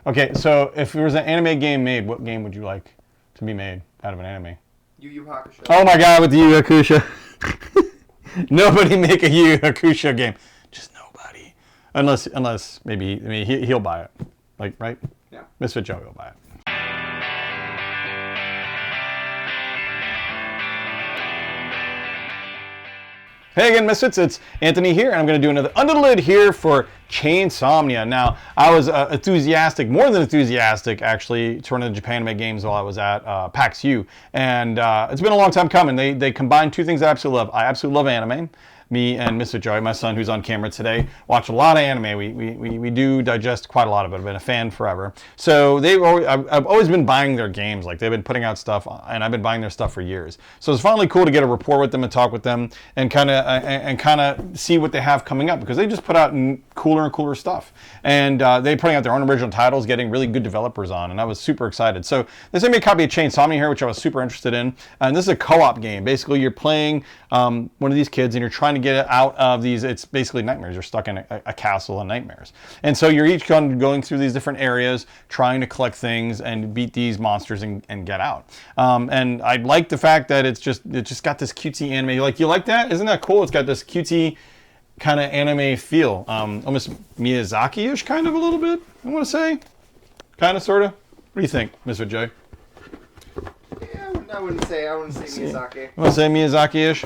Okay, so if there was an anime game made, what game would you like to be made out of an anime? Yu Yu Hakusho. Oh my god, with the Yu Yu Hakusho. Nobody make a Yu Yu Hakusho game. Just nobody. Unless maybe he'll buy it. Like, right? Yeah. Misfit Joey will buy it. Hey again, Misfits, it's Anthony here, and I'm going to do another Under the Lid here for CHAINsomnia. Now, I was more than enthusiastic, actually, to run into Japan to make games while I was at PAX U. And it's been a long time coming. They combined two things I absolutely love. I absolutely love anime. Me and Mr. Joey, my son, who's on camera today, watch a lot of anime. We do digest quite a lot of it. I've been a fan forever. So I've always been buying their games. Like, they've been putting out stuff, and I've been buying their stuff for years. So it's finally cool to get a rapport with them and talk with them and kind of see what they have coming up, because they just put out cooler and cooler stuff. And they're putting out their own original titles, getting really good developers on, and I was super excited. So they sent me a copy of CHAINsomnia here, which I was super interested in. And this is a co-op game. Basically, you're playing one of these kids, and you're trying to get out of these, it's basically nightmares. You're stuck in a castle of nightmares. And so you're each going through these different areas, trying to collect things and beat these monsters and get out. And I like the fact that it just got this cutesy anime. You like that? Isn't that cool? It's got this cutesy kind of anime feel. Almost Miyazaki-ish kind of a little bit, I want to say. Kind of, sort of. What do you think, Mr. J? Yeah, I wouldn't say Miyazaki. You want to say Miyazaki-ish?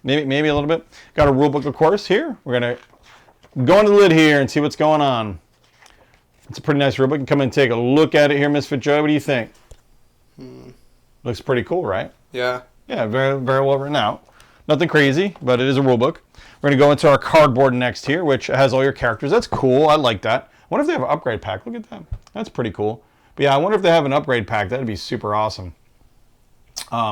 Maybe a little bit. Got a rule book, of course, here. We're going to go into the lid here and see what's going on. It's a pretty nice rule book. You can come and take a look at it here, Misfit Joe. What do you think? Looks pretty cool, right? Yeah. Yeah, very, very well written out. Nothing crazy, but it is a rule book. We're going to go into our cardboard next here, which has all your characters. That's cool. I like that. I wonder if they have an upgrade pack. Look at that. That's pretty cool. But yeah, I wonder if they have an upgrade pack. That'd be super awesome.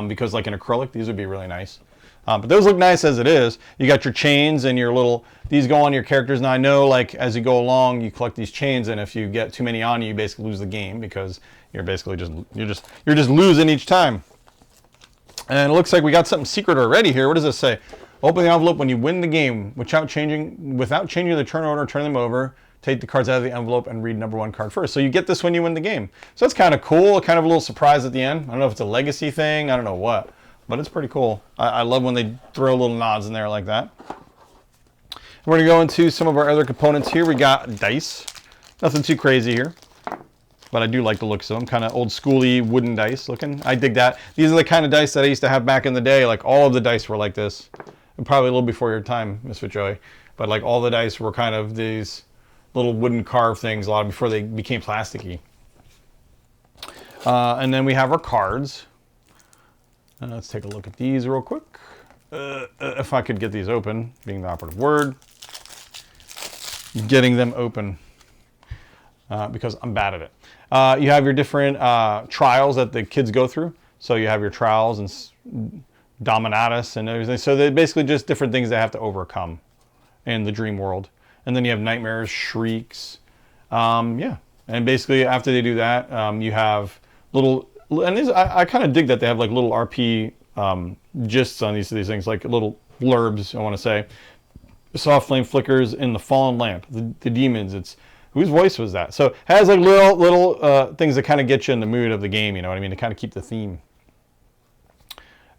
Because like in acrylic, these would be really nice. But those look nice as it is. You got your chains and your little, these go on your characters. Now I know, like, as you go along, you collect these chains, and if you get too many on you, you basically lose the game, because you're basically you're just losing each time. And it looks like we got something secret already here. What does this say? Open the envelope when you win the game without changing the turn order, turn them over. Take the cards out of the envelope and read number one card first. So you get this when you win the game. So that's kind of cool. Kind of a little surprise at the end. I don't know if it's a legacy thing. I don't know what. But it's pretty cool. I love when they throw little nods in there like that. We're going to go into some of our other components here. We got dice. Nothing too crazy here. But I do like the looks of them. Kind of old schooly wooden dice looking. I dig that. These are the kind of dice that I used to have back in the day. Like, all of the dice were like this. And probably a little before your time, Mr. Joey. But like, all the dice were kind of these little wooden carved things, a lot before they became plasticky. And then we have our cards. Let's take a look at these real quick. If I could get these open, being the operative word. Getting them open. Because I'm bad at it. You have your different trials that the kids go through. So you have your trials and dominatus and everything. So they're basically just different things they have to overcome in the dream world. And then you have nightmares, shrieks. Yeah. And basically after they do that, you have little... And these, I kind of dig that they have like little RP gists on these things, like little blurbs, I want to say. Soft flame flickers in the fallen lamp, the demons. It's whose voice was that? So it has like little things that kind of get you in the mood of the game, you know what I mean, to kind of keep the theme.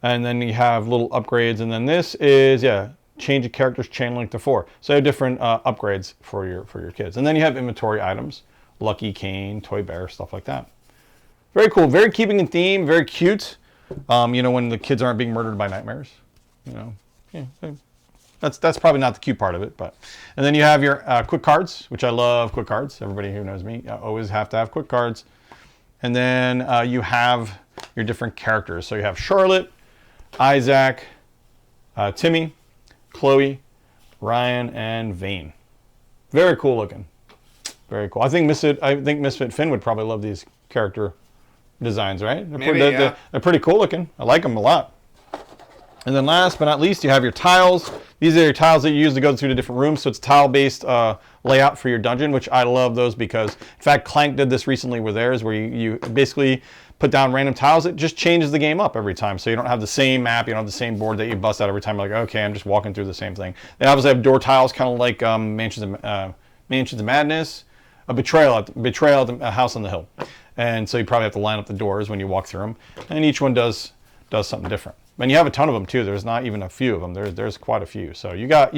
And then you have little upgrades, and then this is, yeah, change of characters, chain link to 4. So you have different upgrades for your kids. And then you have inventory items, Lucky Cane, Toy Bear, stuff like that. Very cool, very keeping in theme, very cute. You know, when the kids aren't being murdered by nightmares. You know, yeah, that's probably not the cute part of it, but. And then you have your quick cards, which I love quick cards. Everybody who knows me, I always have to have quick cards. And then you have your different characters. So you have Charlotte, Isaac, Timmy, Chloe, Ryan, and Vane. Very cool looking. Very cool. I think Misfit Finn would probably love these character designs, right? They're pretty cool looking. I like them a lot. And then last but not least, you have your tiles. These are your tiles that you use to go through the different rooms. So it's tile-based layout for your dungeon, which I love those because, in fact, Clank did this recently with theirs, where you basically put down random tiles. It just changes the game up every time. So you don't have the same map, you don't have the same board that you bust out every time. You're like, okay, I'm just walking through the same thing. They obviously have door tiles, kind of like Mansions of Madness. a betrayal at a house on the hill. And so you probably have to line up the doors when you walk through them. And each one does something different. And you have a ton of them too. There's not even a few of them. There's quite a few. So you got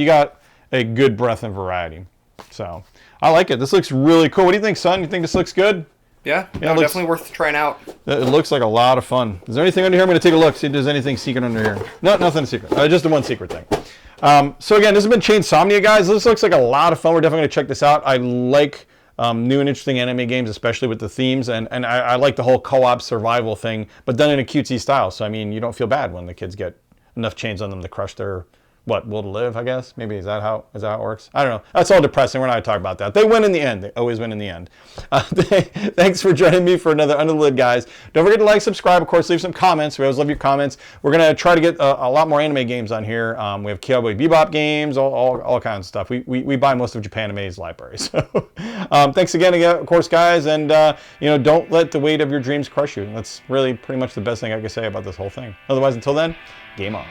a good breadth and variety. So I like it. This looks really cool. What do you think, son? You think this looks good? Yeah, no, definitely worth trying out. It looks like a lot of fun. Is there anything under here? I'm going to take a look, see if there's anything secret under here. No, nothing secret. Just the one secret thing. So again, this has been CHAINsomnia, guys. This looks like a lot of fun. We're definitely going to check this out. I like new and interesting anime games, especially with the themes, and I like the whole co-op survival thing, but done in a cutesy style. So I mean, you don't feel bad when the kids get enough chains on them to crush their will to live, I guess. Maybe is that how it works? I don't know. That's all depressing. We're not talking about that. They win in the end. They always win in the end. Thanks for joining me for another Under the Lid, guys. Don't forget to like, subscribe, of course, leave some comments. We always love your comments. We're gonna try to get a lot more anime games on here. We have Cowboy Bebop games, all kinds of stuff. We buy most of Japanime's library. So thanks again, of course, guys. And don't let the weight of your dreams crush you. That's really pretty much the best thing I can say about this whole thing. Otherwise, until then, game on.